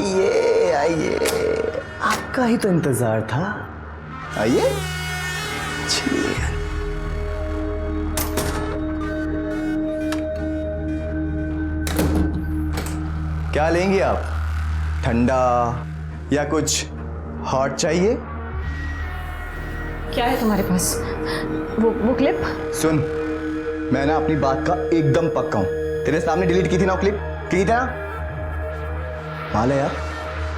आइए आइए, आपका ही तो इंतजार था। आइए। क्या लेंगे आप? ठंडा या कुछ हॉट चाहिए? क्या है तुम्हारे पास? वो क्लिप? सुन, मैं ना अपनी बात का एकदम पक्का हूं। तेरे सामने डिलीट की थी ना वो क्लिप, की था ना? माल है यार,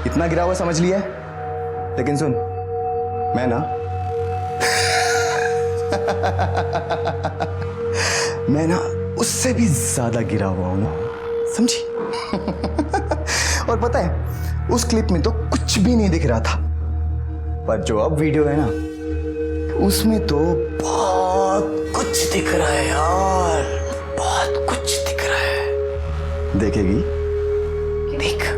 इतना गिरा हुआ समझ लिया है। लेकिन सुन, मैं ना मैं ना उससे भी ज्यादा गिरा हुआ हूं, समझी? और पता है, उस क्लिप में तो कुछ भी नहीं दिख रहा था, पर जो अब वीडियो है ना, उसमें तो बहुत कुछ दिख रहा है यार, बहुत कुछ दिख रहा है। देखेगी? देख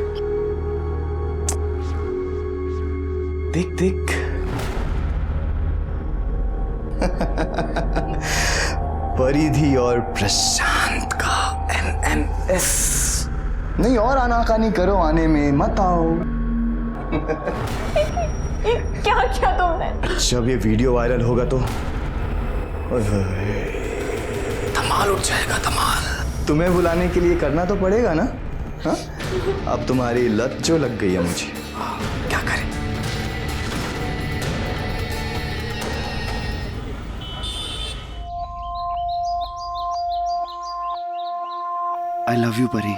देख देख। परिधि और प्रशांत का MMS। नहीं और आनाकानी करो, आने में मत आओ। क्या क्या तुमने? जब ये वीडियो वायरल होगा तो धमाल उठ जाएगा, धमाल। तुम्हें बुलाने के लिए करना तो पड़ेगा ना? हा? अब तुम्हारी लत जो लग गई है मुझे, क्या करें? I love you परी।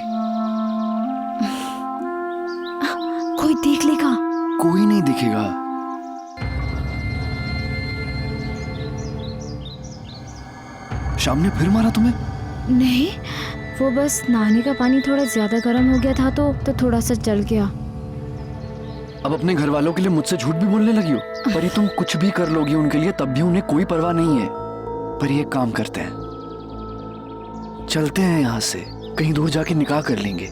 कोई देख लेगा? कोई नहीं दिखेगा। शाम ने फिर मारा तुम्हें? नहीं, वो बस नहाने का पानी थोड़ा ज्यादा गर्म हो गया था तो थोड़ा सा जल गया। अब अपने घर वालों के लिए मुझसे झूठ भी बोलने लगी हो? पर ये तुम कुछ भी कर लोगी उनके लिए, तब भी उन्हें कोई परवाह नहीं है। पर ये काम करते हैं, चलते हैं यहाँ से, कहीं दूर जाके निकाह कर लेंगे।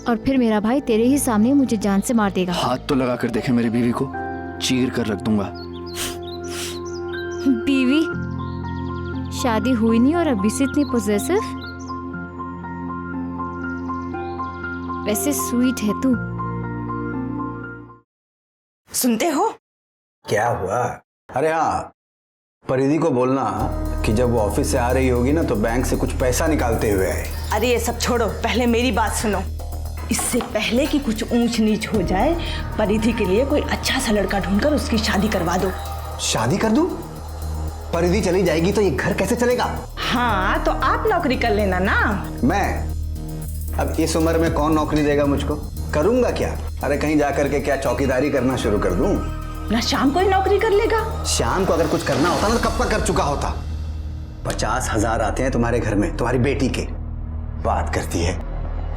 और फिर मेरा भाई तेरे ही सामने मुझे जान से मार देगा। हाथ तो लगा कर देखे मेरी बीवी को, चीर कर रख दूंगा। बीवी? शादी हुई नहीं और अभी से इतनी पोजेसिव? वैसे स्वीट है तू। सुनते हो? क्या हुआ? अरे हाँ, परिधि को बोलना कि जब वो ऑफिस से आ रही होगी ना तो बैंक से कुछ पैसा निकालते हुए आए। अरे ये सब छोड़ो, पहले मेरी बात सुनो। इससे पहले कि कुछ ऊंच नीच हो जाए, परिधि के लिए कोई अच्छा सा लड़का ढूंढकर उसकी शादी करवा दो। शादी कर दूं? परिधि चली जाएगी तो ये घर कैसे चलेगा? हाँ, तो आप नौकरी कर लेना ना। मैं? अब इस उम्र में कौन नौकरी देगा मुझको? करूंगा क्या? अरे कहीं जाकर के क्या चौकीदारी करना शुरू कर दूं? ना शाम को ही नौकरी कर लेगा। शाम को अगर कुछ करना होता ना तो कब का कर चुका होता। 50,000 आते हैं तुम्हारे घर में तुम्हारी बेटी के, बात करती है।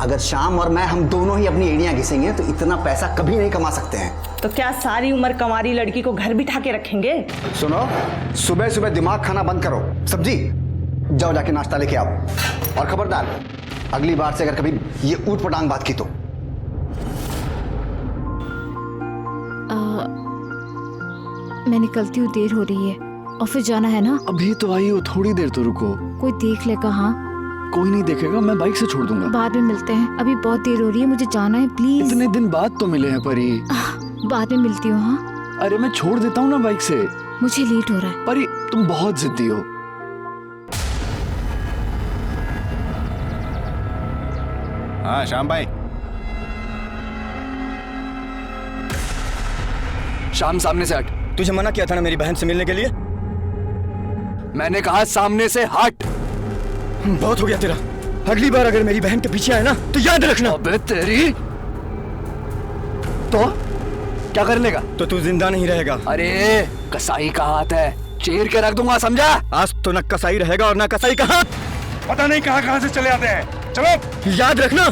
अगर शाम और मैं हम दोनों ही अपनी एड़ियां घिसेंगे तो इतना पैसा कभी नहीं कमा सकते हैं। तो क्या सारी उम्र कंवारी लड़की को घर बिठा के रखेंगे? सुनो, सुबह सुबह दिमाग खाना बंद करो। सब्जी जाओ जाके नाश्ता लेके आओ, और खबरदार अगली बार से अगर कभी ये ऊट पटांग बात की तो। मैं निकलती हूँ, देर हो रही है, ऑफिस जाना है ना। अभी तो आई हो, थोड़ी देर तो रुको। कोई देख लेगा? हाँ, कोई नहीं देखेगा, मैं बाइक से छोड़ दूंगा। बाद में मिलते हैं, अभी बहुत देर हो रही है, मुझे जाना है, प्लीज। इतने दिन बाद तो मिले हैं परी। बाद में मिलती हूँ। हाँ, अरे मैं छोड़ देता हूँ ना बाइक से। मुझे लेट हो रहा है। परी तुम बहुत जिद्दी हो। हाँ श्याम भाई। शाम सामने से हट। तुझे मना किया था ना मेरी बहन से मिलने के लिए। मैंने कहा सामने से हट। बहुत हो गया तेरा। अगली बार अगर मेरी बहन के पीछे आए ना तो याद रखना। अबे तेरी तो क्या कर लेगा? तो तू जिंदा नहीं रहेगा। अरे कसाई का हाथ है, चीर के रख दूंगा, समझा? आज तो न कसाई रहेगा और न कसाई का हाथ। पता नहीं कहां से चले आते हैं। चलो याद रखना।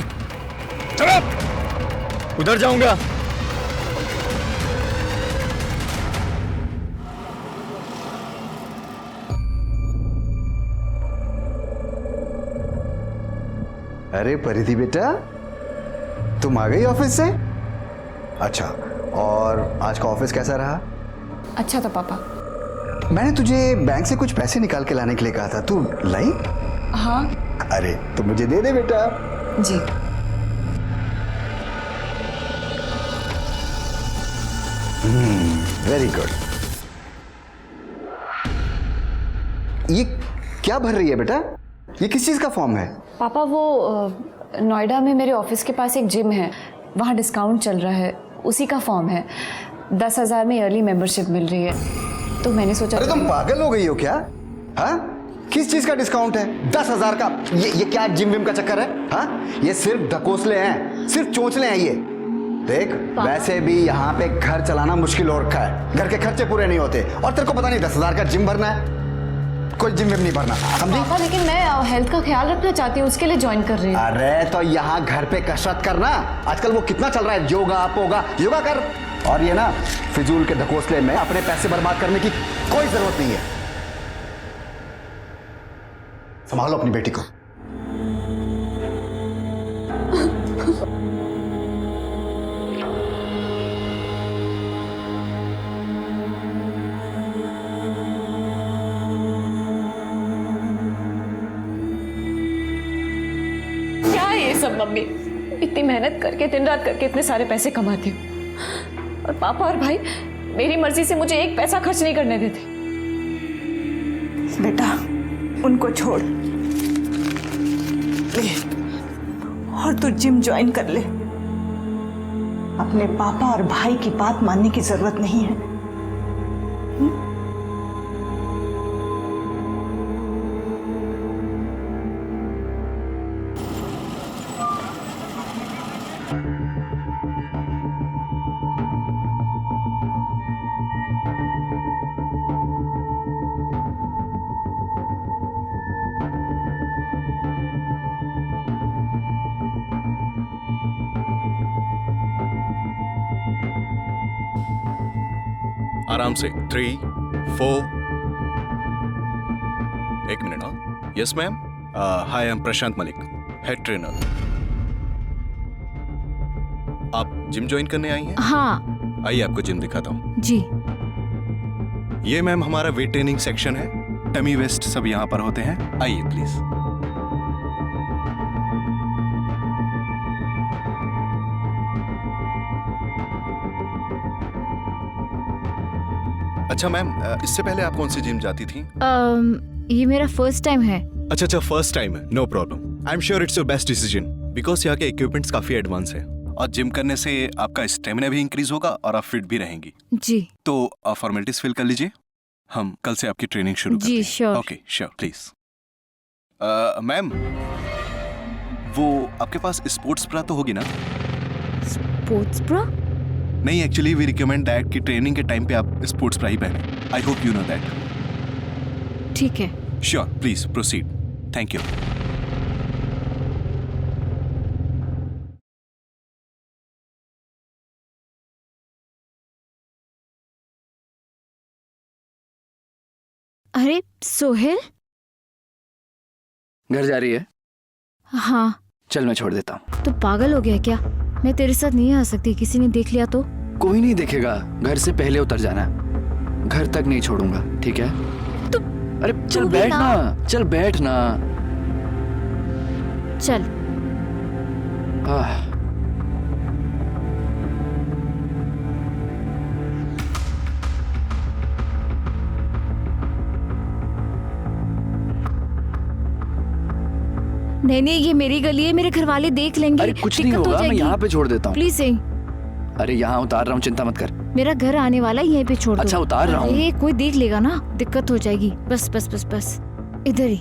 चलो। उधर जाऊंगा। अरे परिधि बेटा, तुम आ गई ऑफिस से? अच्छा, और आज का ऑफिस कैसा रहा? अच्छा था पापा। मैंने तुझे बैंक से कुछ पैसे निकाल के लाने के लिए कहा था, तू लाई? हाँ। अरे तो मुझे दे दे बेटा। जी। Very good. ये क्या भर रही है बेटा? ये किस चीज का फॉर्म है? पापा वो नोएडा में मेरे ऑफिस के पास एक जिम है, वहाँ डिस्काउंट चल रहा है, उसी का फॉर्म है। 10,000 में ईयरली मेंबरशिप मिल रही है, तो मैंने सोचा। अरे तुम पागल हो गई हो क्या? हाँ, किस चीज का डिस्काउंट है? 10,000 का? ये क्या जिम विम का चक्कर है? हाँ, ये सिर्फ ढकोसले हैं, सिर्फ चोंचले हैं ये। देख, वैसे भी यहाँ पे घर चलाना मुश्किल हो रखा है, घर के खर्चे पूरे नहीं होते, और तेरे को पता नहीं 10,000 का जिम भरना है? कोई जिम विम नहीं भरना, समझी? पापा लेकिन मैं हेल्थ का ख्याल रखना चाहती हूँ, उसके लिए ज्वाइन कर रही हूँ। अरे तो यहाँ घर पे कसरत करना, आजकल वो कितना चल रहा है, योगा पोगा, योगा कर। और ये ना फिजूल के ढकोसले में अपने पैसे बर्बाद करने की कोई जरूरत नहीं है। संभालो अपनी बेटी को। क्या है ये सब मम्मी? इतनी मेहनत करके दिन रात करके इतने सारे पैसे कमाती हूँ, और पापा और भाई मेरी मर्जी से मुझे एक पैसा खर्च नहीं करने देते। बेटा उनको छोड़ ले और तू जिम ज्वाइन कर ले। अपने पापा और भाई की बात मानने की जरूरत नहीं है। आराम से 3, 4। एक मिनट। हाँ, yes ma'am. Hi, I am Prashant Malik, head trainer. आप जिम ज्वाइन करने आई हैं? हाँ आइए आपको जिम दिखाता हूँ। जी। ये मैम हमारा वेट ट्रेनिंग सेक्शन है, टमी वेस्ट सब यहाँ पर होते हैं। आइए प्लीज। अच्छा मैम, इससे पहले आप कौन सी जिम जाती थी? ये मेरा फर्स्ट टाइम है। अच्छा, फर्स्ट टाइम है, no problem. I am sure it's your best decision, because यहाँ के इक्विपमेंट्स काफी एडवांस है, और जिम करने से आपका स्टेमिना भी इंक्रीज होगा और आप फिट भी रहेंगी। जी। तो आप फॉर्मेलिटीज फिल कर लीजिए, हम कल से आपकी ट्रेनिंग शुरू करते हैं। जी sure. Okay sure, please. Ma'am, वो आपके पास स्पोर्ट्स ब्रा तो होगी ना? Sports bra? नहीं, एक्चुअली वी रिकमेंड दैट कि ट्रेनिंग के टाइम पे आप स्पोर्ट्स ब्रा ही पहने। I hope you know that. ठीक है। Sure, please proceed. Thank you. अरे सोहेल। घर जा रही है? हाँ। चल मैं छोड़ देता हूँ। तो पागल हो गया क्या? मैं तेरे साथ नहीं आ सकती, किसी ने देख लिया तो? कोई नहीं देखेगा, घर से पहले उतर जाना, घर तक नहीं छोड़ूंगा, ठीक है? तो अरे चल बैठ ना, चल बैठ ना। चल। नहीं नहीं, ये मेरी गली है, मेरे घर वाले देख लेंगे। अरे कुछ नहीं होगा, मैं यहाँ पे छोड़ देता हूँ। प्लीज सही। अरे यहाँ उतार रहा हूँ, चिंता मत कर। मेरा घर आने वाला है, यहीं पे छोड़ दो। अच्छा उतार रहा हूँ। ये कोई देख लेगा ना, दिक्कत हो जाएगी। बस बस बस बस, इधर ही।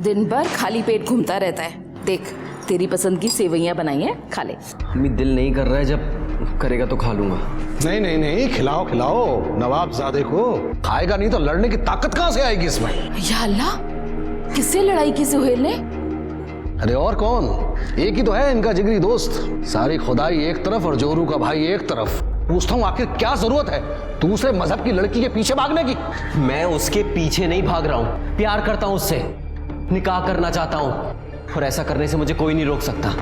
दिन भर खाली पेट घूमता रहता है। देख, तेरी पसंद की सेवइयां बनाई हैं, खा ले। मम्मी दिल नहीं कर रहा है, जब करेगा तो खा लूंगा। नहीं नहीं नहीं, खिलाओ खिलाओ नवाबजादे को। खाएगा नहीं तो लड़ने की ताकत कहां से आएगी इसमें? या अल्लाह, किससे लड़ाई की सुहेल ने? अरे और कौन, एक ही तो है इनका जिगरी दोस्त। सारी खुदाई एक तरफ और जोरू का भाई एक तरफ। पूछता हूँ आखिर क्या जरूरत है दूसरे मजहब की लड़की के पीछे भागने की? मैं उसके पीछे नहीं भाग रहा हूँ, प्यार करता हूँ उससे, निकाह करना चाहता हूँ, और ऐसा करने से मुझे कोई नहीं रोक सकता।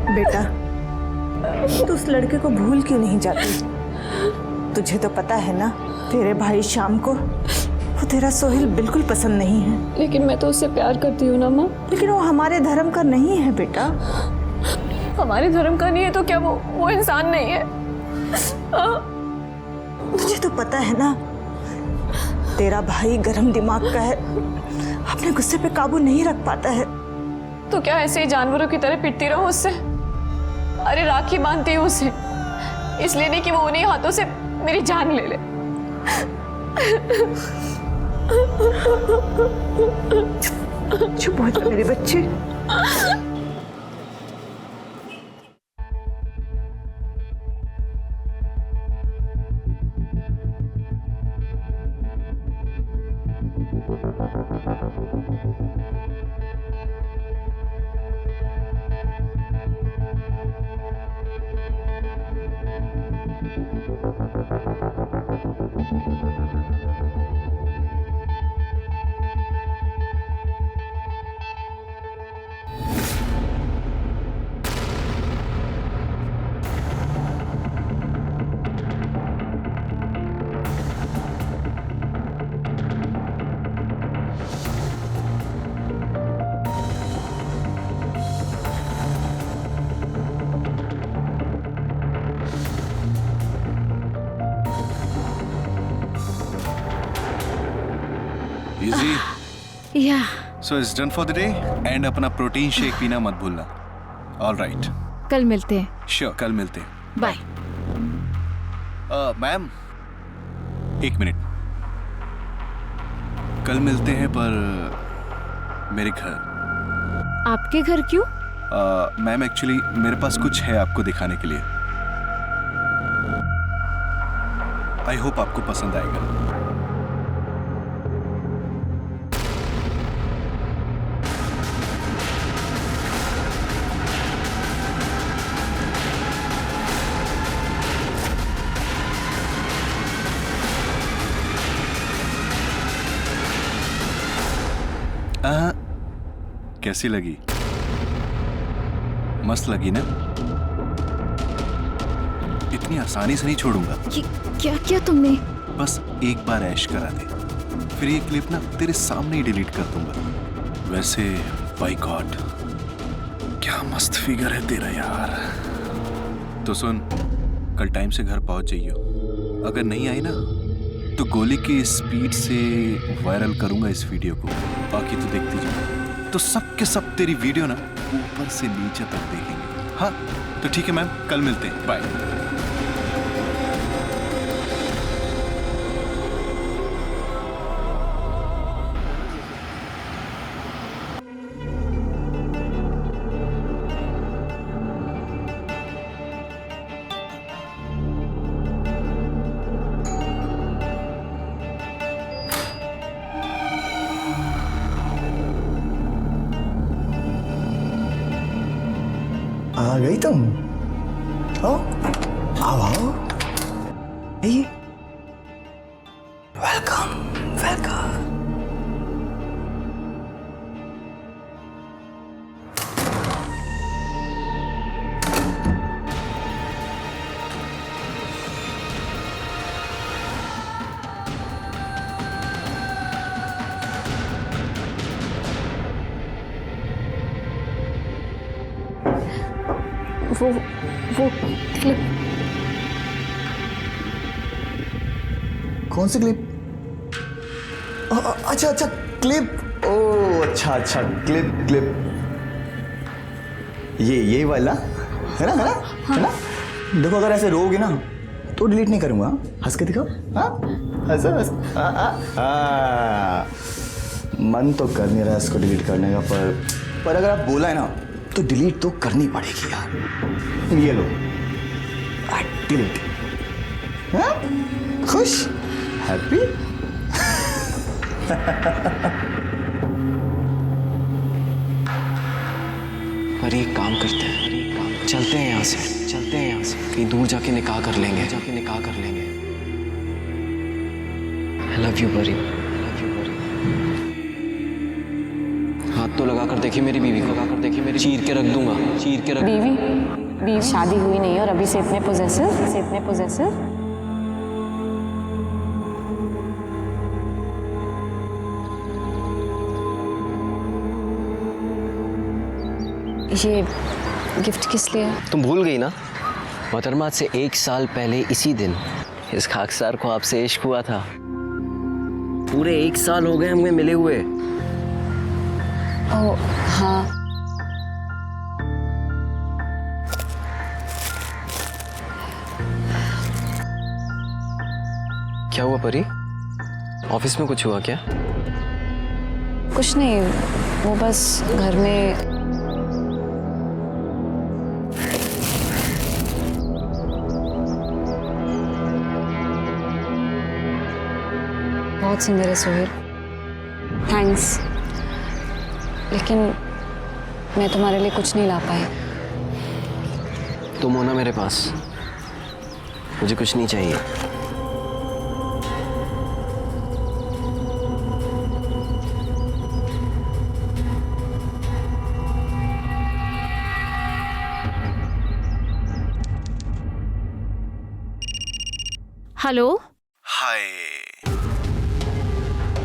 बेटा, तू उस लड़के को भूल क्यों नहीं जाती? तुझे तो पता है ना, तेरे भाई शाम को वो तेरा सोहेल बिल्कुल पसंद नहीं है। लेकिन मैं तो उससे प्यार करती हूँ ना माँ। लेकिन वो हमारे धर्म का नहीं है बेटा। हमारे धर्म का नहीं है तो क्या वो इंसान नहीं है? तुझे तो पता है ना, तेरा भाई गरम दिमाग का है, अपने गुस्से पे काबू नहीं रख पाता है। तो क्या ऐसे ही जानवरों की तरह पिटती रहो उससे? अरे राखी बांधती हूँ उसे, इसलिए नहीं कि वो उन्हीं हाथों से मेरी जान ले ले। चुप हो जा मेरे बच्चे। Easy. या So it's done for the day. And अपना प्रोटीन शेक पीना मत भूलना. All right. कल मिलते हैं। Sure, कल मिलते हैं. बाय। मैम, एक मिनट. कल मिलते हैं पर मेरे घर. आपके घर क्यों? मैम एक्चुअली मेरे पास कुछ है आपको दिखाने के लिए. आई होप आपको पसंद आएगा. कैसी लगी? मस्त लगी ना? इतनी आसानी से नहीं छोड़ूंगा. ये क्या किया तुमने? बस एक बार ऐश करा दे, फिर ये क्लिप ना तेरे सामने ही डिलीट कर दूंगा. वैसे बाय गॉड क्या मस्त फिगर है तेरा यार. तो सुन, कल टाइम से घर पहुंच जाइयो. अगर नहीं आई ना तो गोली की स्पीड से वायरल करूंगा इस वीडियो को. बाकी तो देखती जाओ. तो सब के सब तेरी वीडियो ना ऊपर से नीचे तक देखेंगे. हाँ तो ठीक है मैम, कल मिलते हैं. बाय. आ गई तुम? आओ आओ आओ. Welcome welcome. वो क्लिप कौन सी क्लिप? अच्छा अच्छा क्लिप. ओ अच्छा अच्छा क्लिप. ये वाला है ना? है ना? देखो अगर ऐसे रोओगे ना तो डिलीट नहीं करूंगा. हंस के दिखाओ. हाँ हंस. मन तो कर नहीं रहा इसको डिलीट करने का, पर अगर आप बोला है ना तो डिलीट तो करनी पड़ेगी यार. ये लो डिलीट. हाँ? खुश? हैप्पी? पर एक काम करते हैं, चलते हैं यहाँ से, कहीं दूर जाके निकाह कर लेंगे. I love you परी. हाथ तो लगा कर देखिए मेरी बीवी को, चीर के रख दूंगा. बीवी शादी हुई नहीं और अभी से इतने पोजेसिव. ये गिफ्ट किस लिए? तुम भूल गई ना, मोहतरमा से 1 साल पहले इसी दिन इस खाकसार को आपसे इश्क हुआ था। पूरे 1 साल हो गए हमें मिले हुए। ओह हाँ, क्या हुआ परी? ऑफिस में कुछ हुआ क्या? कुछ नहीं, वो बस घर में बहुत सुंदर है सोहेल, थैंक्स, लेकिन मैं तुम्हारे लिए कुछ नहीं ला पाई। तुम हो ना मेरे पास, मुझे कुछ नहीं चाहिए। हेलो। हाय,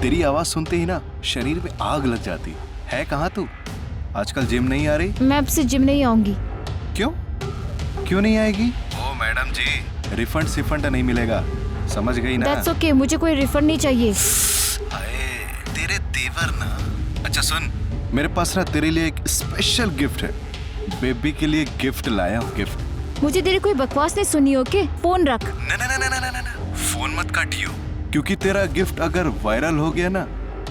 तेरी आवाज सुनते ही ना शरीर में आग लग जाती है। कहाँ तू? आजकल जिम नहीं आ रही? मैं अब से जिम नहीं आऊंगी। क्यों? क्यों नहीं आएगी? ओ मैडम जी, रिफंड सिफंड नहीं मिलेगा, समझ गई ना? That's okay, मुझे कोई रिफंड नहीं चाहिए। हाय, तेरे तेवर ना। अच्छा सुन, मेरे पास ना तेरे लिए एक स्पेशल गिफ्ट है। बेबी के लिए गिफ्ट लाया हूँ, गिफ्ट। मुझे तेरी कोई बकवास नहीं सुनी, ओके? फोन रख। ना ना ना ना ना ना, फोन मत काटियो, क्योंकि तेरा गिफ्ट अगर वायरल हो गया ना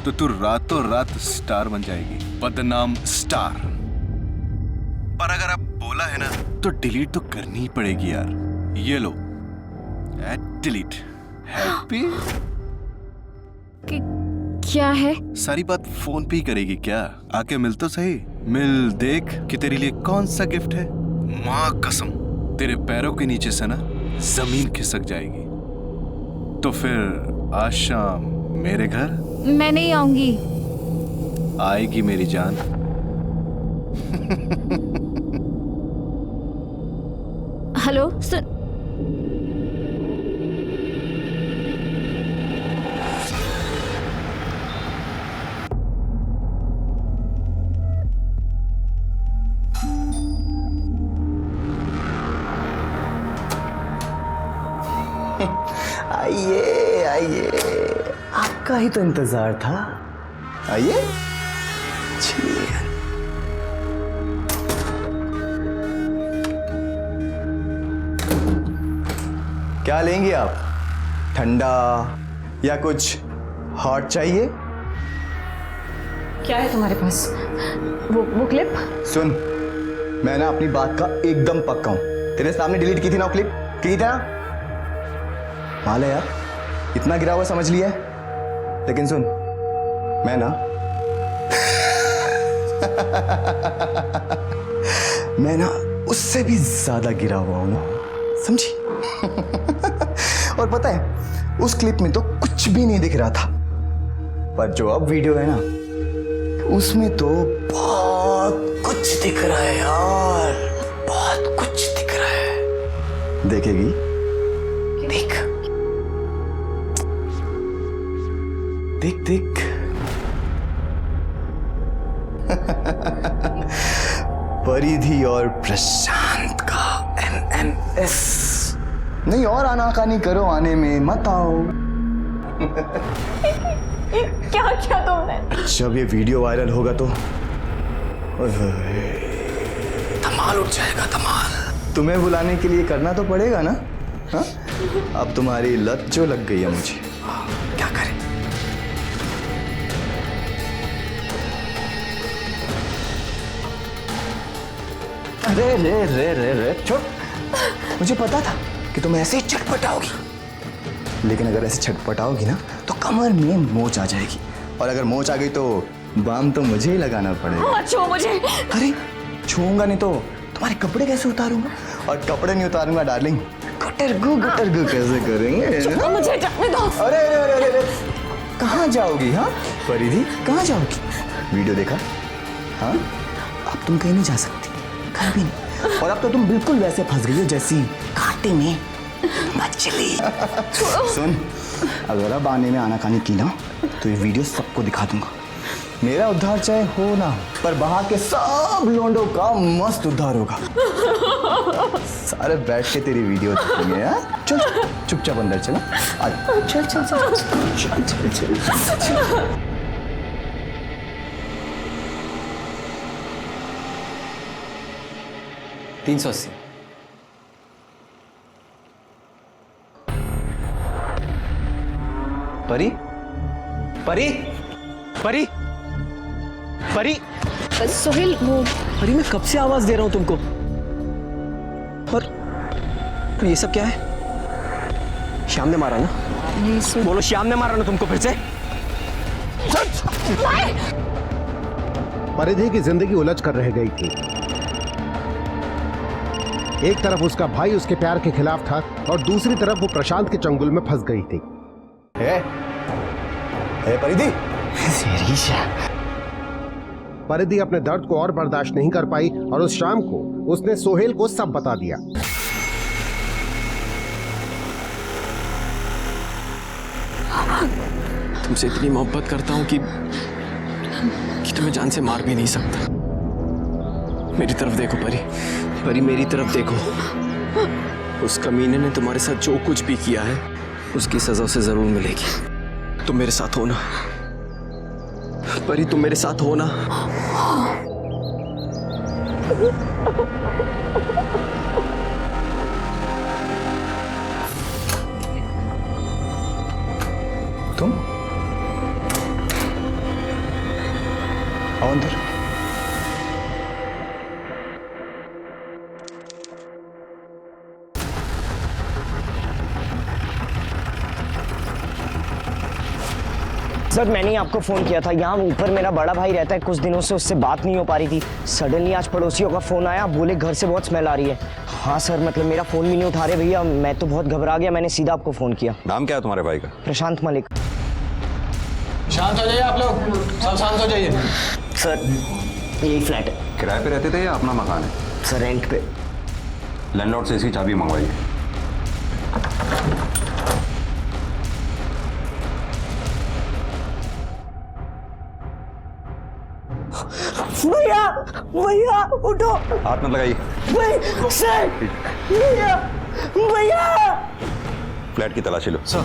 तो तू रातों रात स्टार बन जाएगी, बदनाम स्टार। पर अगर आप बोला है ना तो डिलीट तो करनी ही पड़ेगी यार। ये लो, डिलीट। हैप्पी? क्या है? सारी बात फोन पे ही करेगी क्या? आके मिल तो सही, मिल, देख कि तेरे लिए कौन सा गिफ्ट है। माँ कसम, तेरे पैरों के नीचे से ना जमीन खिसक जाएगी। तो फिर आज शाम मेरे घर? मैं नहीं आऊंगी। आएगी मेरी जान। हेलो, सुन। आइए आइए, आपका ही तो इंतजार था। आइए, चलिए। क्या लेंगे आप? ठंडा या कुछ हॉट चाहिए? क्या है तुम्हारे पास? वो क्लिप? सुन, मैं ना अपनी बात का एकदम पक्का हूं। तेरे सामने डिलीट की थी ना वो क्लिप, की थी ना? माल है यार, इतना गिरा हुआ समझ लिया है। लेकिन सुन, मैं ना मैं ना उससे भी ज्यादा गिरा हुआ हूं, समझी? और पता है, उस क्लिप में तो कुछ भी नहीं दिख रहा था, पर जो अब वीडियो है ना, उसमें तो बहुत कुछ दिख रहा है यार, बहुत कुछ दिख रहा है। देखेगी? देख देख देख। परिधि और प्रशांत का MMS। नहीं और आनाकानी करो, आने में मत आओ। क्या क्या तुमने? जब ये वीडियो वायरल होगा तो धमाल उठ जाएगा, धमाल। तुम्हें बुलाने के लिए करना तो पड़ेगा ना? हाँ? अब तुम्हारी लत जो लग गई है मुझे, क्या करें? अरे रे रे रे रे छोड़, मुझे पता था कि तुम ऐसे ही छटपटाओगी, लेकिन अगर ऐसे छटपटाओगी ना तो कमर में मोच आ जाएगी, और अगर मोच आ गई तो बाम तो मुझे ही लगाना पड़ेगा। मत छू मुझे। अरे छूऊंगा नहीं तो तुम्हारे कपड़े कैसे उतारूंगा? और कपड़े नहीं उतारूंगा डार्लिंग, गटरगू कैसे करेंगे? मुझे जाने दो। अरे अरे अरे अरे, कहाँ जाओगी? हाँ परिधि, कहाँ जाओगी? वीडियो देखा? हाँ, अब तुम कहीं नहीं जा सकती, कहीं भी नहीं। और अब तो तुम बिल्कुल वैसे फंस गई हो जैसी कांटे में मछली। सुन, अगर अब आने में आनाकानी की ना तो ये वीडियो सबको दिखा दूंगा, मेरा उद्धार चाहे हो ना, पर वहां के सब लोंडों का मस्त उद्धार होगा। सारे बैठ के तेरी वीडियो देखेंगे। हाँ? चल चुपचाप अंदर चलो। चल चल चल चल चल चल चल। 380। परी परी परी परी सोहेल वो परी, मैं कब से आवाज दे रहा हूं तुमको। और ये सब क्या है? श्याम ने मारा ना? नहीं बोलो, श्याम ने मारा ना तुमको फिर से? परिधि की जिंदगी उलझ कर रह गई थी। एक तरफ उसका भाई उसके प्यार के खिलाफ था और दूसरी तरफ वो प्रशांत के चंगुल में फंस गई थी। परिधि, परिधि अपने दर्द को और बर्दाश्त नहीं कर पाई और उस शाम को उसने सोहेल को सब बता दिया। तुमसे इतनी मोहब्बत करता हूं कि तुम्हें जान से मार भी नहीं सकता। मेरी तरफ देखो परी, परी मेरी तरफ देखो। उस कमीने ने तुम्हारे साथ जो कुछ भी किया है उसकी सजा उसे जरूर मिलेगी। तुम मेरे साथ हो ना परी, तुम मेरे साथ हो ना? तुम आओ अंदर। सर मैंने आपको फ़ोन किया था। यहाँ ऊपर मेरा बड़ा भाई रहता है, कुछ दिनों से उससे बात नहीं हो पा रही थी। सडनली आज पड़ोसियों का फ़ोन आया, बोले घर से बहुत स्मेल आ रही है। हाँ सर, मतलब मेरा फ़ोन भी नहीं उठा रहे भैया, मैं तो बहुत घबरा गया, मैंने सीधा आपको फ़ोन किया। नाम क्या है तुम्हारे भाई का? प्रशांत मलिक। शांत हो जाइए आप लोग, सब शांत हो जाइए। सर यही फ्लैट है। किराए पे रहते थे या अपना मकान है? सर रेंट पे। लैंडलॉर्ड से इसकी चाबी मंगवाइए। भैया भैया उठो। हाथ मत लगाइए। सर भैया भैया। फ्लैट की तलाशी लो। सर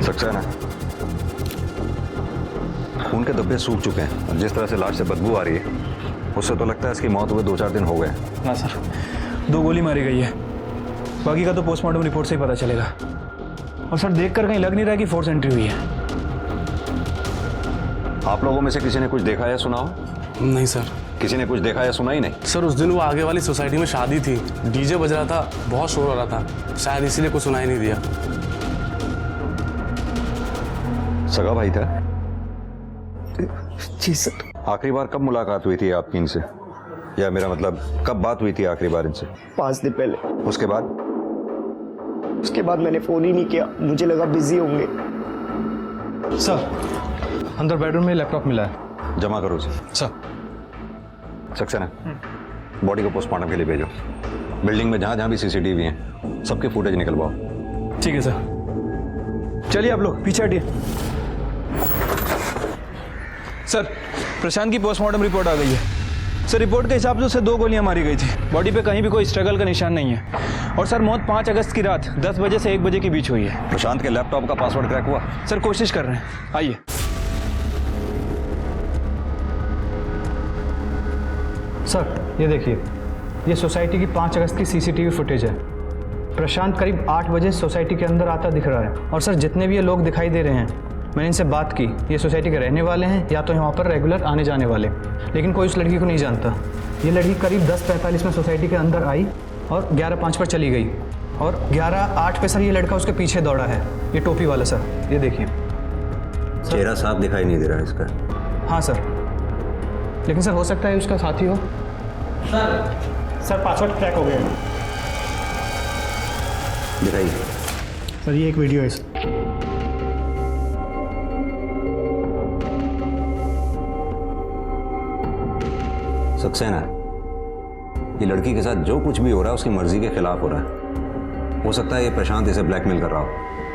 सक्सेना, खून के धब्बे सूख चुके हैं और जिस तरह से लाश से बदबू आ रही है उससे तो लगता है इसकी मौत हुए 2-4 दिन हो गए। ना सर, 2 गोली मारी गई है, बाकी का तो पोस्टमार्टम रिपोर्ट से ही पता चलेगा। और सर देखकर कहीं लग नहीं रहा कि फोर्स एंट्री हुई है। आप लोगों में से किसी ने कुछ देखा या सुना हो? नहीं सर। किसी ने कुछ देखा या सुना ही नहीं? सर उस दिन वो आगे वाली सोसाइटी में शादी थी, डीजे बज रहा था, बहुत शोर हो रहा था, शायद इसीलिए कुछ सुनाई नहीं दिया। सगा भाई था? जी सर। आखिरी बार कब मुलाकात हुई थी आपकी इनसे, या मेरा मतलब कब बात हुई थी आखिरी बार इनसे? 5 दिन पहले। उसके बाद? उसके बाद मैंने फ़ोन ही नहीं किया, मुझे लगा बिजी होंगे। सर अंदर बेडरूम में लैपटॉप मिला है। जमा करो उसे। सर। सक्सेना, बॉडी को पोस्टमार्टम के लिए भेजो। बिल्डिंग में जहां जहां भी सीसीटीवी हैं सबके फुटेज निकलवाओ। ठीक है सर। चलिए आप लोग पीछे हटिए। सर प्रशांत की पोस्टमार्टम रिपोर्ट आ गई है। सर रिपोर्ट के हिसाब से उसे 2 गोलियां मारी गई थी, बॉडी पे कहीं भी कोई स्ट्रगल का निशान नहीं है। और सर मौत 5 अगस्त की रात 10 बजे से 1 बजे के बीच हुई है। प्रशांत के लैपटॉप का पासवर्ड क्रैक हुआ? सर कोशिश कर रहे हैं, आइए। सर ये देखिए, ये सोसाइटी की 5 अगस्त की सीसीटीवी फुटेज है। प्रशांत करीब 8 बजे सोसाइटी के अंदर आता दिख रहा है। और सर जितने भी ये लोग दिखाई दे रहे हैं, मैंने इनसे बात की, ये सोसाइटी के रहने वाले हैं या तो यहाँ पर रेगुलर आने जाने वाले, लेकिन कोई उस लड़की को नहीं जानता। ये लड़की करीब 10:45 में सोसाइटी के अंदर आई और 11:05 पर चली गई। और 11:08 पे सर ये लड़का उसके पीछे दौड़ा है, ये टोपी वाला सर, ये देखिए। चेहरा साफ दिखाई नहीं दे रहा है इसका। हाँ सर, लेकिन सर हो सकता है उसका साथी हो। सर पासवर्ड क्रैक हो गया। दिखाइए। सर ये एक वीडियो है। सक्सेना, ये लड़की के साथ जो कुछ भी हो रहा है उसकी मर्जी के खिलाफ हो रहा है। हो सकता है ये प्रशांत इसे ब्लैकमेल कर रहा हो।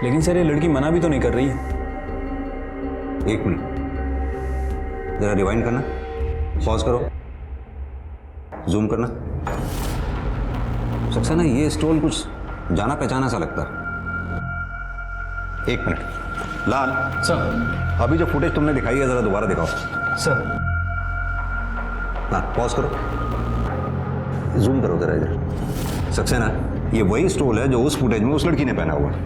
लेकिन सर ये लड़की मना भी तो नहीं कर रही है। एक मिनट, जरा रिवाइंड करना, पॉज करो, जूम करना। सक्सेना, ये स्टॉल कुछ जाना पहचाना सा लगता है। एक मिनट लाल सर, अभी जो फुटेज तुमने दिखाई है जरा दोबारा दिखाओ। सर ना पॉज करो, जूम करो जरा इधर। सक्सेना, ये वही स्टोल है जो उस फुटेज में उस लड़की ने पहना हुआ है,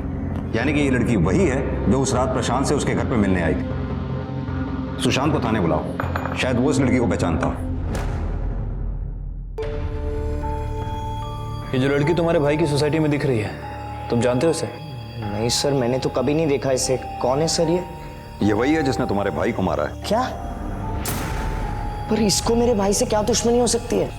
यानी कि ये लड़की वही है जो उस रात प्रशांत से उसके घर पे मिलने आई थी। सुशांत को थाने बुलाओ, शायद वो इस लड़की को पहचानता हो। ये जो लड़की तुम्हारे भाई की सोसाइटी में दिख रही है, तुम जानते हो इसे? नहीं सर, मैंने तो कभी नहीं देखा इसे। कौन है सर ये वही है जिसने तुम्हारे भाई को मारा है। क्या? पर इसको मेरे भाई से क्या दुश्मनी हो सकती है?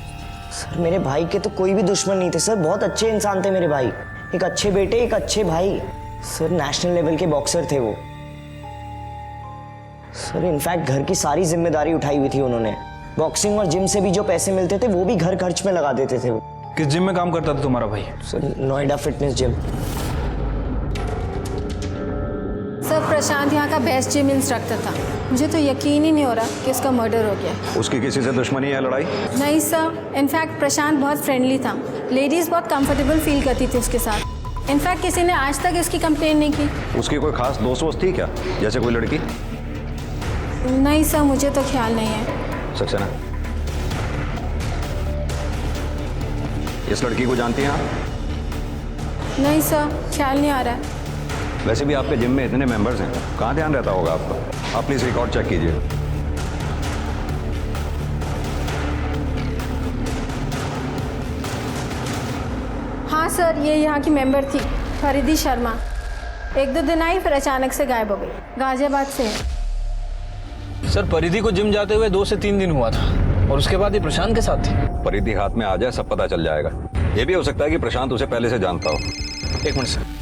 सर मेरे भाई के तो कोई भी दुश्मन नहीं थे सर, बहुत अच्छे इंसान थे मेरे भाई, एक अच्छे बेटे एक अच्छे भाई। सर नेशनल लेवल के बॉक्सर थे वो। सर इनफैक्ट घर की सारी जिम्मेदारी उठाई हुई थी उन्होंने। बॉक्सिंग और जिम से भी जो पैसे मिलते थे वो भी घर खर्च में लगा देते थे वो। किस जिम में काम करता था तुम्हारा भाई? Sir Noida fitness gym. Sir Prashant यहाँ का बेस्ट जिम इंस्ट्रक्टर था। मुझे तो यकीन ही नहीं हो रहा कि उसका मर्डर हो गया। उसकी किसी से दुश्मनी है, लड़ाई? नहीं सर, इनफैक्ट प्रशांत बहुत फ्रेंडली था। लेडीज़ बहुत कंफर्टेबल फील करती थी उसके साथ। इनफैक्ट किसी ने आज तक इसकी कंप्लेन नहीं की। उसकी कोई खास दोस्त वोस्त थी क्या, जैसे कोई लड़की? नहीं सर, मुझे तो ख्याल नहीं है। सक्सेना, इस लड़की को जानती हैं आप? नहीं सर, ख्याल नहीं आ रहा है। वैसे भी आपके जिम में इतने मेंबर्स हैं, कहाँ ध्यान रहता होगा आपका? आप प्लीज रिकॉर्ड चेक कीजिए। हाँ सर, ये यहाँ की मेंबर थी, फरीदी शर्मा। 1-2 दिन आई, फिर अचानक से गायब हो गई। गाजियाबाद से है। सर परिधि को जिम जाते हुए 2 से 3 दिन हुआ था, और उसके बाद ये प्रशांत के साथ थी। परिधि हाथ में आ जाए सब पता चल जाएगा। ये भी हो सकता है कि प्रशांत उसे पहले से जानता हो। एक मिनट सर।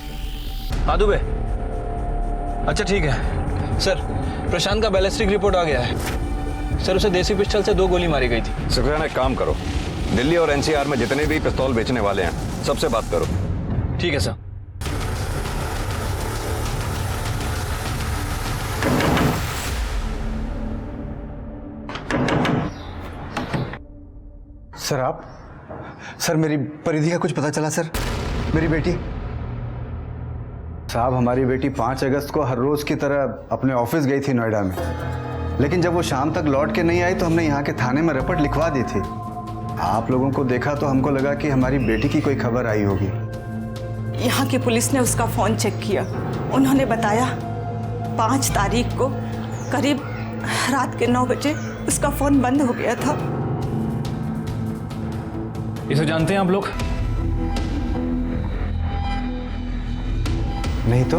हाँ दुबे, अच्छा ठीक है सर। प्रशांत का बैलिस्टिक रिपोर्ट आ गया है सर। उसे देसी पिस्टल से 2 गोली मारी गई थी। सक्सेना, एक काम करो, दिल्ली और एनसीआर में जितने भी पिस्तौल बेचने वाले हैं सबसे बात करो। ठीक है सर। सर आप, सर मेरी परिधि का कुछ पता चला सर? मेरी बेटी साहब, हमारी बेटी 5 अगस्त को हर रोज की तरह अपने ऑफिस गई थी नोएडा में, लेकिन जब वो शाम तक लौट के नहीं आई तो हमने यहाँ के थाने में रिपोर्ट लिखवा दी थी। आप लोगों को देखा तो हमको लगा कि हमारी बेटी की कोई खबर आई होगी। यहाँ की पुलिस ने उसका फोन चेक किया। उन्होंने बताया 5 तारीख को करीब रात के 9 बजे उसका फोन बंद हो गया था। इसे जानते हैं आप लोग? नहीं तो।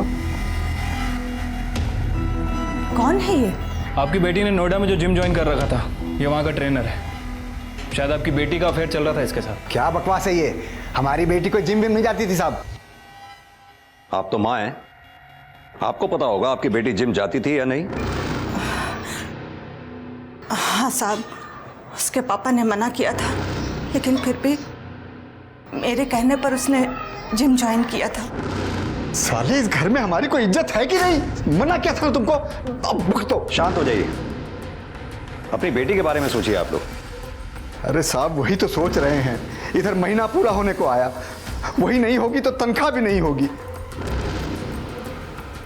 कौन है ये? आपकी बेटी ने नोएडा में जो जिम ज्वाइन कर रखा था, ये वहाँ का ट्रेनर है। शायद आपकी बेटी का अफेयर चल रहा था इसके साथ। क्या बकवास है ये? हमारी बेटी कोई जिम विम नहीं जाती थी साहब। आप तो माँ हैं, आपको पता होगा आपकी बेटी जिम जाती थी या नहीं? हाँ साहब, उसके पापा ने मना किया था, लेकिन फिर भी मेरे कहने पर उसने जिम ज्वाइन किया था। साले, इस घर में हमारी कोई इज्जत है कि नहीं? मना क्या था तुमको? अब भुगतो। शांत हो जाइए, अपनी बेटी के बारे में सोचिए आप लोग। अरे साहब, वही तो सोच रहे हैं। इधर महीना पूरा होने को आया, वही नहीं होगी तो तनख्वाह भी नहीं होगी।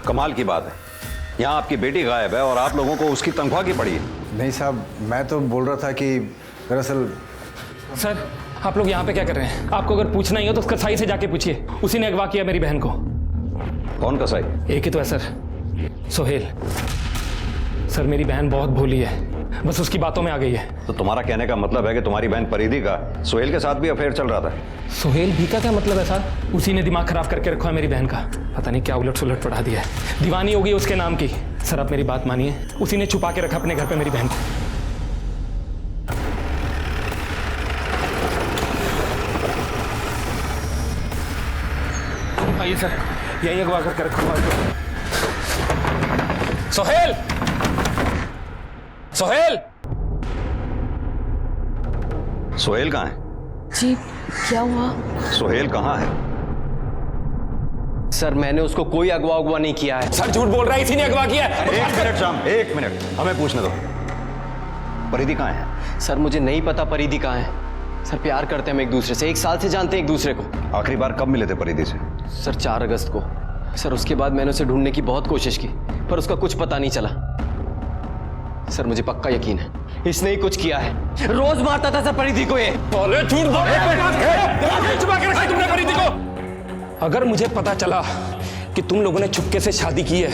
कमाल की बात है, यहाँ आपकी बेटी गायब है और आप लोगों को उसकी तनख्वाह की पड़ी है। नहीं साहब, मैं तो बोल रहा था कि दरअसल। सर आप लोग यहाँ पे क्या कर रहे हैं? आपको अगर पूछना ही हो तो कसाई से जाके पूछिए, उसी ने अगवा किया मेरी बहन को। कौन कसाई? एक ही तो है सर, सोहेल। सर मेरी बहन बहुत भोली है, बस उसकी बातों में आ गई है। तो तुम्हारा कहने का मतलब है कि तुम्हारी बहन परिधि का सोहेल के साथ भी अफेयर चल रहा था? सोहेल भी का क्या मतलब है सर? उसी ने दिमाग खराब करके रखा है मेरी बहन का, पता नहीं क्या उलट सुलट पढ़ा दिया है। दीवानी हो गई उसके नाम की। सर आप मेरी बात मानिए, उसी ने छुपा के रखा अपने घर पे मेरी बहन को। आइए सर, यही अगवा करके रखा है। सोहेल, सोहेल, सोहेल कहाँ है? जी क्या हुआ? सोहेल कहाँ है? सर मैंने उसको कोई अगवा नहीं किया है। सर झूठ बोल रहा है, इसी ने अगवा किया है। एक मिनट शाम, एक मिनट, हमें पूछने दो। परिधि कहाँ है? सर मुझे नहीं पता परिधि कहाँ है। सर प्यार करते हैं हम एक दूसरे से, 1 साल से जानते हैं एक दूसरे को। आखिरी बार कब मिले थे परिधि से? सर 4 अगस्त को। सर उसके बाद मैंने उसे ढूंढने की बहुत कोशिश की पर उसका कुछ पता नहीं चला। सर मुझे पक्का यकीन है इसने ही कुछ किया है। रोज मारता था सर परिधि को ये। झूठ बोल छुपा के रखा है तुमने परिधि को। अगर मुझे पता चला कि तुम लोगों ने चुपके से शादी की है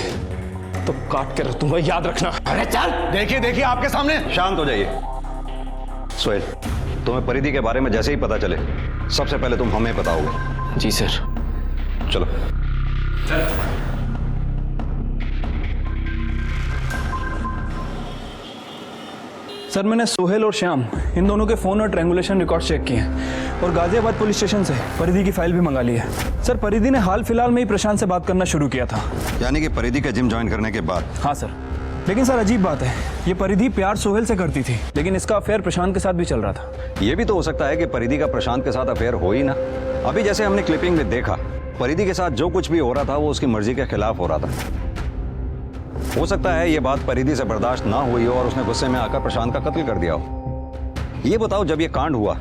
तो काट के रख दूंगा, याद रखना। अरे चल, देखिए आपके सामने। शांत हो जाइए। सोहेल, तुम्हें परिधि के बारे में जैसे ही पता चले सबसे पहले तुम हमें बताओगे। जी सर। चलो। सर मैंने सोहेल और श्याम इन दोनों के फ़ोन और ट्रैंगुलेशन रिकॉर्ड चेक किए हैं और गाजियाबाद पुलिस स्टेशन से परिधि की फाइल भी मंगा ली है। सर परिधि ने हाल फिलहाल में ही प्रशांत से बात करना शुरू किया था। यानी कि परिधि का जिम ज्वाइन करने के बाद? हाँ सर, लेकिन सर अजीब बात है, ये परिधि प्यार सोहेल से करती थी लेकिन इसका अफेयर प्रशांत के साथ भी चल रहा था। ये भी तो हो सकता है कि परिधि का प्रशांत के साथ अफेयर हो ही ना। अभी जैसे हमने क्लिपिंग में देखा, परिधि के साथ जो कुछ भी हो रहा था वो उसकी मर्जी के खिलाफ हो रहा था। हो सकता है ये बात परिधि से बर्दाश्त ना हुई हो और उसने गुस्से में आकर प्रशांत का कत्ल कर दिया हो। ये बताओ, जब ये कांड हुआ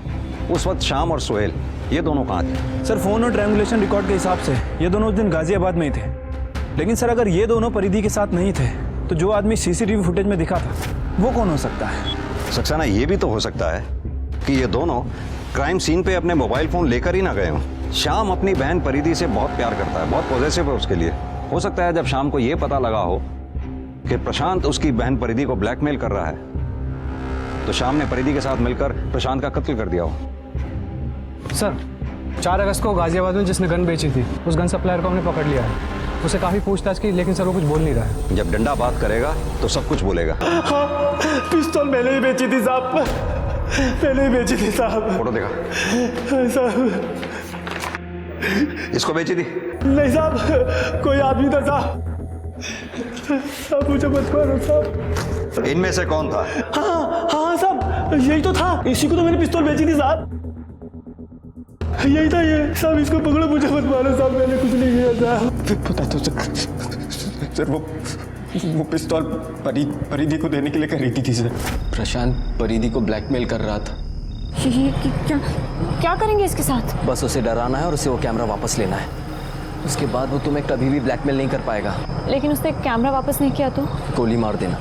उस वक्त श्याम और सोहेल ये दोनों कहाँ थे? सर फोन और ट्रैंगुलेशन रिकॉर्ड के हिसाब से ये दोनों उस दिन गाजियाबाद में ही थे। लेकिन सर अगर ये दोनों परिधि के साथ नहीं थे तो जो आदमी सीसीटीवी फुटेज में दिखा था वो कौन हो सकता है? सक्सेना, ये भी तो हो सकता है कि ये दोनों क्राइम सीन पे अपने मोबाइल फोन लेकर ही ना गए हों। श्याम अपनी बहन परिधि से बहुत प्यार करता है, बहुत पॉजिटिव है उसके लिए। हो सकता है जब शाम को ये पता लगा हो कि प्रशांत उसकी बहन परिधि को ब्लैकमेल कर रहा है तो शाम ने परिधि के साथ मिलकर प्रशांत का कत्ल कर दिया हो। सर 4 अगस्त को गाजियाबाद में जिसने गन बेची थी उस गन सप्लायर को हमने पकड़ लिया है। उसे काफी पूछताछ की लेकिन सर वो कुछ बोल नहीं रहा है। जब डंडा बात करेगा तो सब कुछ बोलेगा। हाँ, पिस्तौल मैंने ही बेची थी साहब, मैंने ही बेची थी साहब। फोटो देखा? साहब इसको बेची थी? नहीं साहब, कोई आदमी था साहब। साहब मुझे मत मारो साहब। इनमें से कौन था? हाँ साहब, यही तो था, इसी को तो मैंने पिस्तौल बेची थी साहब। यही था ये साहब, इसको पकड़ो, मुझे मत मारो साहब, मैंने कुछ नहीं किया साहब। पता तो सर वो पिस्तौल परिधि को देने के लिए खरीदी थी सर। प्रशांत परिधि को ब्लैकमेल कर रहा था। क्या करेंगे इसके साथ? बस उसे डराना है और उसे वो कैमरा वापस लेना है। उसके बाद वो तुम्हें कभी भी ब्लैकमेल नहीं कर पाएगा। लेकिन उसने कैमरा वापस नहीं किया तो? गोली मार देना,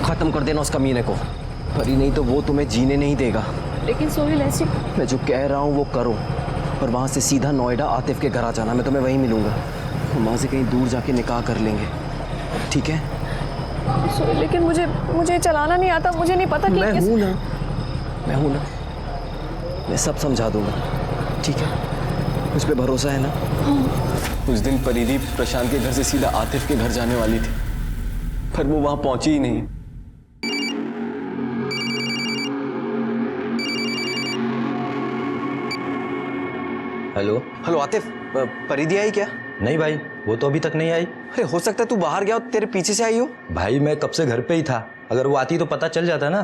खत्म कर देना उस कमीने को। परी नहीं तो वो तुम्हें जीने नहीं देगा। लेकिन सोहेल ऐसी, मैं जो कह रहा हूँ वो करो और वहाँ से सीधा नोएडा आतिफ के घर आ जाना। मैं तुम्हें वहीं मिलूंगा। हम वहाँ से कहीं दूर जाके निकाह कर लेंगे, ठीक है? सोहेल लेकिन मुझे चलाना नहीं आता, मुझे नहीं पता कि मैं हूँ ना, मैं सब समझा दूंगा, ठीक है? मुझ पे भरोसा है ना? हाँ। उस दिन परिधि प्रशांत के घर से सीधा आतिफ के घर जाने वाली थी पर वो वहां पहुंची ही नहीं। हेलो आतिफ, परिधि आई क्या? नहीं भाई, वो तो अभी तक नहीं आई। अरे हो सकता है तू बाहर गया हो, तेरे पीछे से आई हो। भाई मैं कब से घर पे ही था, अगर वो आती तो पता चल जाता ना।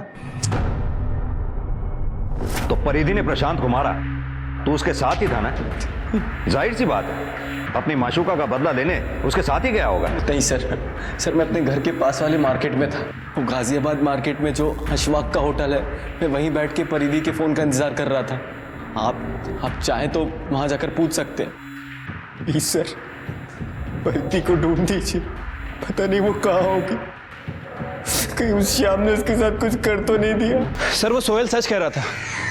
तो परिधि ने प्रशांत को मारा तो उसके साथ ही था ना? जाहिर सी बात है, अपनी माशूका का बदला लेने उसके साथ ही गया होगा। नहीं सर मैं अपने घर के पास वाले मार्केट में था। वो गाजियाबाद मार्केट में जो अशवाक का होटल है, मैं वहीं बैठ के परिधि के फ़ोन का इंतज़ार कर रहा था। आप चाहें तो वहाँ जाकर पूछ सकते हैं। प्लीज सर, परिधि को ढूंढ दीजिए, पता नहीं वो कहाँ होगी, कहीं उस श्याम ने उसके साथ कुछ कर तो नहीं दिया। सर वो सोहेल सच कह रहा था,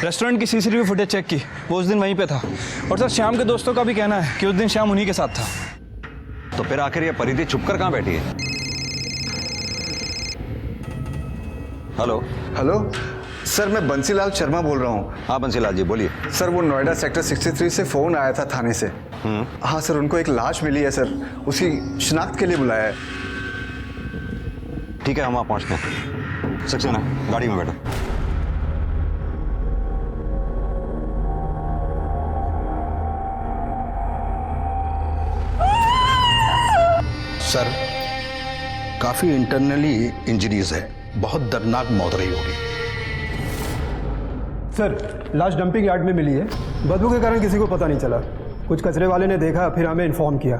रेस्टोरेंट की सीसीटीवी फुटेज चेक की, वो उस दिन वहीं पे था। और सर श्याम के दोस्तों का भी कहना है कि उस दिन श्याम उन्हीं के साथ था। तो फिर आखिर ये परिधि छुपकर कहाँ बैठी है? हेलो सर, मैं बंसीलाल शर्मा बोल रहा हूँ। हाँ बंसीलाल जी बोलिए। सर वो नोएडा सेक्टर 63 से फ़ोन आया था थाने से। हाँ सर, उनको एक लाश मिली है सर, उसकी शिनाख्त के लिए बुलाया है। ठीक है, हम वहाँ पहुँचते हैं। सक्सेना, गाड़ी में बैठो। सर काफी इंटरनली इंजरीज है, बहुत दर्दनाक मौत रही होगी। सर लाश डंपिंग यार्ड में मिली है, बदबू के कारण किसी को पता नहीं चला। कुछ कचरे वाले ने देखा, फिर हमें इन्फॉर्म किया।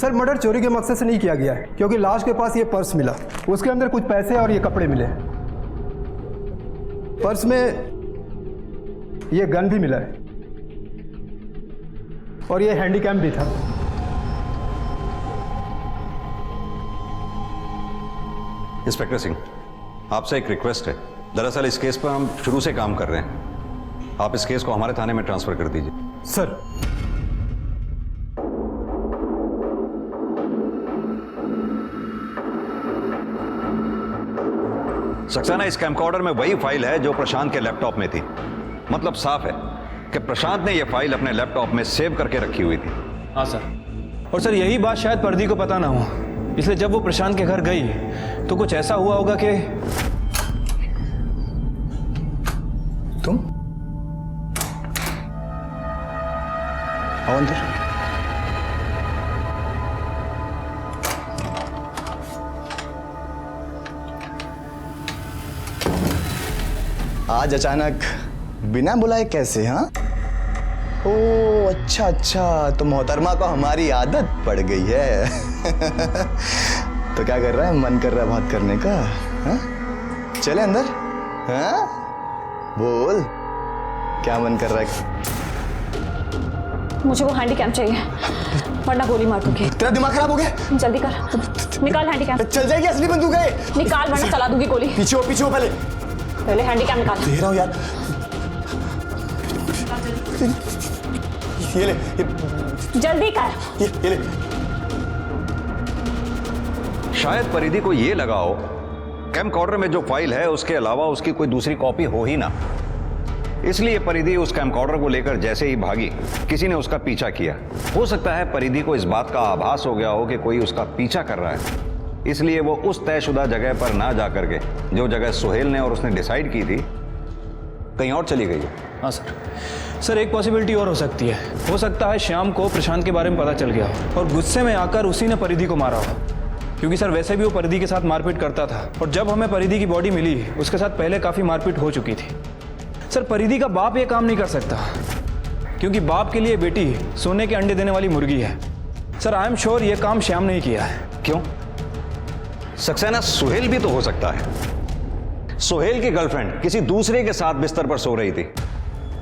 सर मर्डर चोरी के मकसद से नहीं किया गया है, क्योंकि लाश के पास ये पर्स मिला, उसके अंदर कुछ पैसे और ये कपड़े मिले। पर्स में ये गन भी मिला है और ये हैंडीकैम भी था। इंस्पेक्टर सिंह, आपसे एक रिक्वेस्ट है। दरअसल इस केस पर हम शुरू से काम कर रहे हैं। आप इस केस को हमारे थाने में ट्रांसफर कर दीजिए। सर। सक्सेना, इस कैमकॉर्डर में वही फाइल है जो प्रशांत के लैपटॉप में थी। मतलब साफ है कि प्रशांत ने यह फाइल अपने लैपटॉप में सेव करके रखी हुई थी। हाँ सर, और सर यही बात शायद पर्दी को पता ना हो, इसलिए जब वो प्रशांत के घर गई तो कुछ ऐसा हुआ होगा कि तुम आओ अंदर। आज अचानक बिना बुलाए कैसे? हाँ, ओ अच्छा अच्छा, तो मोहतरमा को हमारी आदत पड़ गई है। तो क्या कर रहा है? मन कर रहा है बात करने का? हाँ? चले अंदर। हाँ? बोल, क्या मन कर रहा है? मुझे वो हैंडीकैम चाहिए, वरना गोली मार दूंगी। तेरा दिमाग खराब हो गया? जल्दी कर, निकाल हैंडीकैम। चल जाएगी असली बंदूक है। निकाल वरना चला दूंगी गोली। पीछे हो पहले हैंडीकैम निकाल। दे रहा हूं यार। ये ले, जल्दी कर। ये ले। शायद परिधि को यह लगा हो कैमकॉर्डर में जो फाइल है उसके अलावा उसकी कोई दूसरी कॉपी हो ही ना, इसलिए परिधि उस कैमकॉर्डर को लेकर जैसे ही भागी किसी ने उसका पीछा किया। हो सकता है परिधि को इस बात का आभास हो गया हो कि कोई उसका पीछा कर रहा है, इसलिए वो उस तयशुदा जगह पर ना जाकर के जो जगह सुहेल ने और उसने डिसाइड की थी कहीं और चली गई है। हाँ सर, एक पॉसिबिलिटी और हो सकती है। हो सकता है श्याम को प्रशांत के बारे में पता चल गया हो और गुस्से में आकर उसी ने परिधि को मारा हो, क्योंकि सर वैसे भी वो परिधि के साथ मारपीट करता था और जब हमें परिधि की बॉडी मिली उसके साथ पहले काफ़ी मारपीट हो चुकी थी। सर परिधि का बाप ये काम नहीं कर सकता, क्योंकि बाप के लिए बेटी सोने के अंडे देने वाली मुर्गी है। सर आई एम श्योर ये काम श्याम ने ही किया है। क्यों? सक्सेना, सुहेल भी तो हो सकता है। सुहेल की गर्लफ्रेंड किसी दूसरे के साथ बिस्तर पर सो रही थी।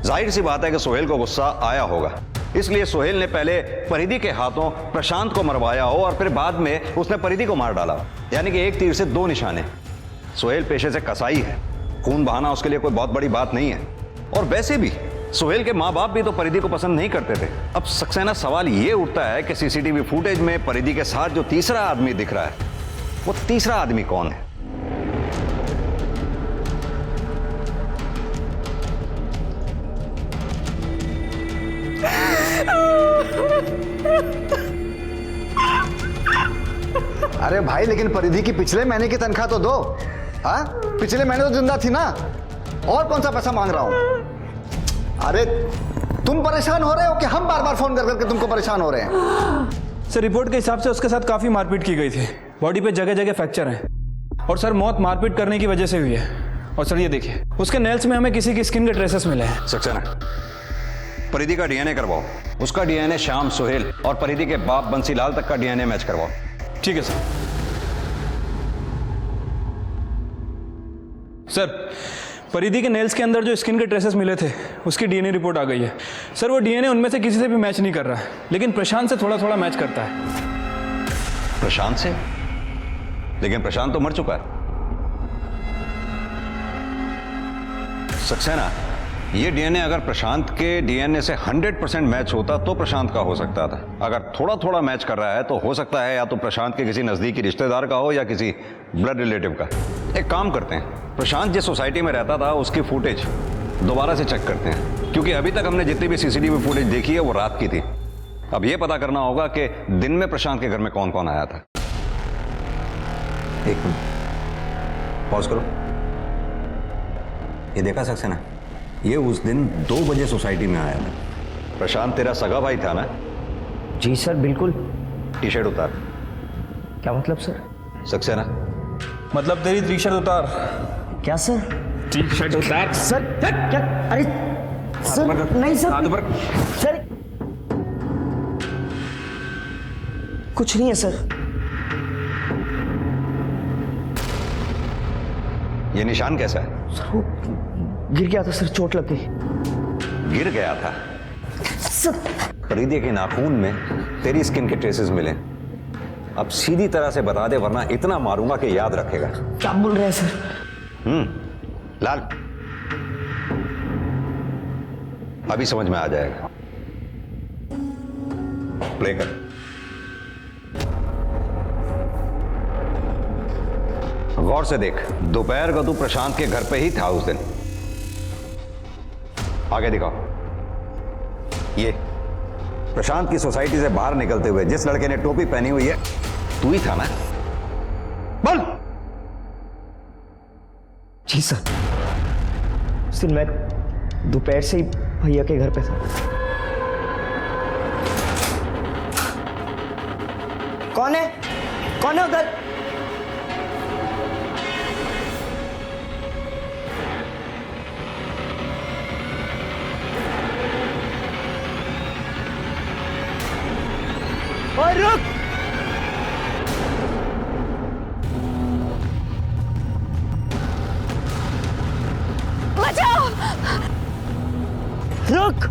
जाहिर सी बात है कि सुहेल को गुस्सा आया होगा, इसलिए सुहेल ने पहले परिधि के हाथों प्रशांत को मरवाया हो और फिर बाद में उसने परिधि को मार डाला। यानी कि एक तीर से दो निशाने। सुहेल पेशे से कसाई है, खून बहाना उसके लिए कोई बहुत बड़ी बात नहीं है। और वैसे भी सुहेल के माँ बाप भी तो परिधि को पसंद नहीं करते थे। अब सक्सेना, सवाल ये उठता है कि सीसीटीवी फुटेज में परिधि के साथ जो तीसरा आदमी दिख रहा है, वो तीसरा आदमी कौन है? अरे भाई, लेकिन परिधि की पिछले महीने की तनख्वाह तो दो। हाँ, पिछले महीने तो जिंदा थी ना, और कौन सा पैसा मांग रहा हूं? अरे तुम परेशान हो रहे हो कि हम बार बार फोन कर करके तुमको परेशान हो रहे हैं? सर रिपोर्ट के हिसाब से उसके साथ काफी मारपीट की गई थी, बॉडी पे जगह जगह फ्रैक्चर है और सर मौत मारपीट करने की वजह से हुई है। और सर ये देखिए, उसके नेल्स में हमें किसी की स्किन के ट्रेसेस मिले हैं। सक्सेना, परिधि का डीएनए करवाओ। उसका डीएनए श्याम, सुहेल और परिधि के बाप बंसीलाल तक का डीएनए मैच करवाओ। ठीक है सर। सर परिधि के नेल्स के अंदर जो स्किन के ट्रेसेस मिले थे उसकी डीएनए रिपोर्ट आ गई है। सर वो डीएनए उनमें से किसी से भी मैच नहीं कर रहा है, लेकिन प्रशांत से थोड़ा थोड़ा मैच करता है। प्रशांत से? लेकिन प्रशांत तो मर चुका है। सक्सेना, ये डीएनए अगर प्रशांत के डीएनए से 100% मैच होता तो प्रशांत का हो सकता था। अगर थोड़ा थोड़ा मैच कर रहा है तो हो सकता है या तो प्रशांत के किसी नजदीकी रिश्तेदार का हो या किसी ब्लड रिलेटिव का। एक काम करते हैं, प्रशांत जिस सोसाइटी में रहता था उसकी फुटेज दोबारा से चेक करते हैं, क्योंकि अभी तक हमने जितनी भी सीसीटीवी फुटेज देखी है वो रात की थी। अब ये पता करना होगा कि दिन में प्रशांत के घर में कौन कौन आया था। एक मिनट पॉज करो। ये देखा सक्सेना, ये उस दिन 2 बजे सोसाइटी में आया था। प्रशांत तेरा सगा भाई था ना? जी सर, बिल्कुल। टी शर्ट उतार। क्या मतलब सर? सक्सेना, मतलब तेरी टी शर्ट उतार। क्या सर? टी शर्ट उतार। सर क्या? अरे सर नहीं सर। सर कुछ नहीं है सर। ये निशान कैसा है? सर वो गिर गया था सर, चोट लग गई। गिर गया था? सर परिधि के नाखून में तेरी स्किन के ट्रेसेस मिले। अब सीधी तरह से बता दे वरना इतना मारूंगा कि याद रखेगा। क्या बोल रहे हैं सर? लाल, अभी समझ में आ जाएगा। प्ले कर। गौर से देख, दोपहर को तू प्रशांत के घर पे ही था उस दिन। आगे दिखाओ। ये प्रशांत की सोसाइटी से बाहर निकलते हुए जिस लड़के ने टोपी पहनी हुई है, तू ही था ना? बोल। जी सर, उस दिन मैं दोपहर से ही भैया के घर पे था। कौन है? कौन है उधर? और रुक! बचाओ! रुक!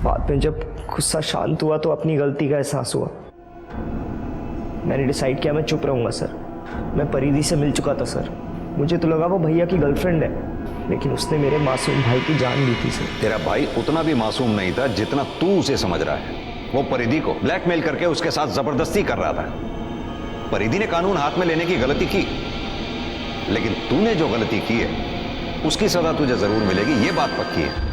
बाद में जब गुस्सा शांत हुआ तो अपनी गलती का एहसास हुआ। मैंने डिसाइड किया मैं चुप रहूंगा सर। मैं परिधि से मिल चुका था सर। मुझे तो लगा वो भैया की गर्लफ्रेंड है, लेकिन उसने मेरे मासूम भाई की जान ली थी सर। तेरा भाई उतना भी मासूम नहीं था जितना तू उसे समझ रहा है। वो परिधि को ब्लैकमेल करके उसके साथ जबरदस्ती कर रहा था। परिधि ने कानून हाथ में लेने की गलती की, लेकिन तूने जो गलती की है उसकी सजा तुझे जरूर मिलेगी, ये बात पक्की है।